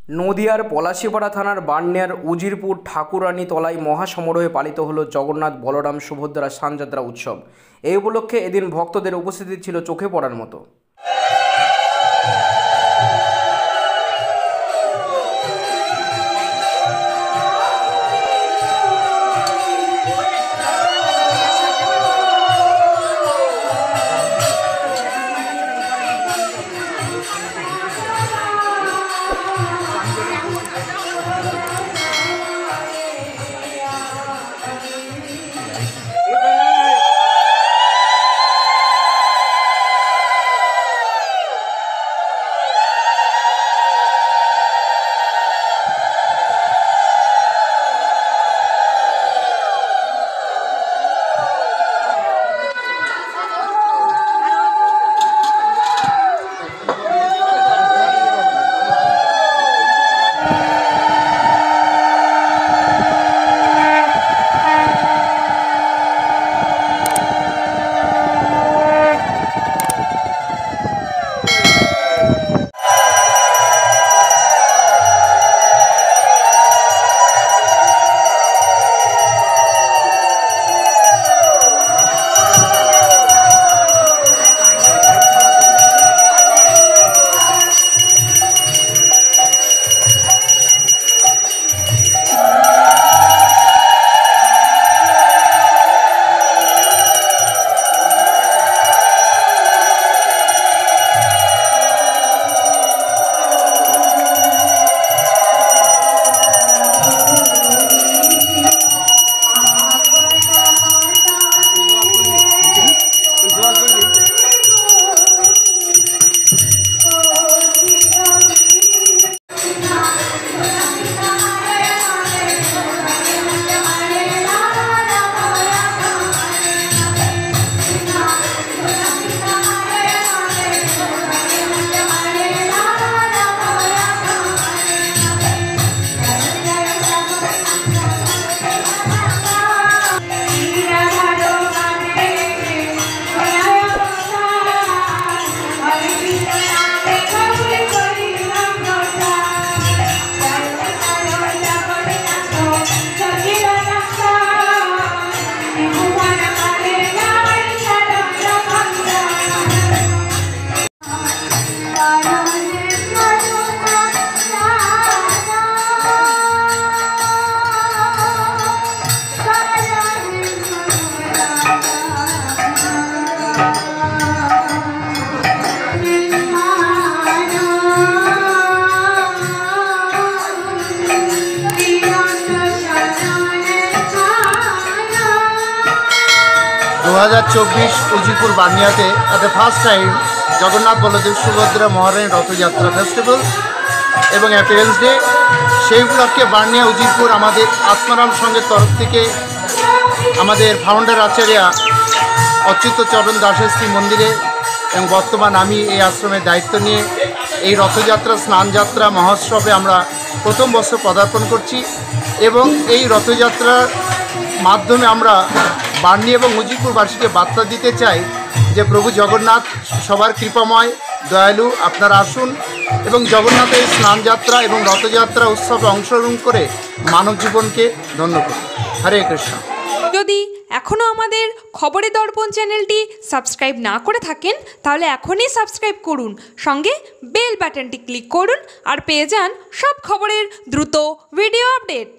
নদিয়ার পলাশীপাড়া থানার বার্নিয়ার উজিরপুর ঠাকুরানী তলায় মহাসমারোহে পালিত হলো জগন্নাথ বলরাম সুভদ্রা স্নানযাত্রা উৎসব। এই উপলক্ষে এদিন ভক্তদের উপস্থিতি ছিল চোখে পড়ার মতো। উজিরপুর বার্নিয়াতে at the first time Jagannath Baladev Subhadra মহারানী রথযাত্রা ফেস্টিভ্যাল এবং অ্যাপিয়ারেন্স ডে, সেই উপলক্ষে বার্নিয়া উজিরপুর আমাদের আত্মারাম সংঘের তরফ থেকে আমাদের ফাউন্ডার আচার্য অচ্যুত চরণ দাসের শ্রী মন্দিরে এবং বর্তমান আমি এই আশ্রমের দায়িত্ব নিয়ে এই রথযাত্রা স্নানযাত্রা মহোৎসবে আমরা প্রথম বছর পদার্পণ করছি এবং এই রথযাত্রার মাধ্যমে আমরা বার্নি এবং উজিরপুরবাসীকে বার্তা দিতে চাই যে প্রভু জগন্নাথ সবার কৃপাময়, দয়ালু। আপনারা আসুন এবং জগন্নাথের স্নানযাত্রা এবং রথযাত্রা উৎসবে অংশগ্রহণ করে মানব জীবনকে ধন্য করুন। হরে কৃষ্ণ। যদি এখনও আমাদের খবরের দর্পণ চ্যানেলটি সাবস্ক্রাইব না করে থাকেন তাহলে এখনই সাবস্ক্রাইব করুন, সঙ্গে বেল বাটনটি ক্লিক করুন আর পেয়ে যান সব খবরের দ্রুত ভিডিও আপডেট।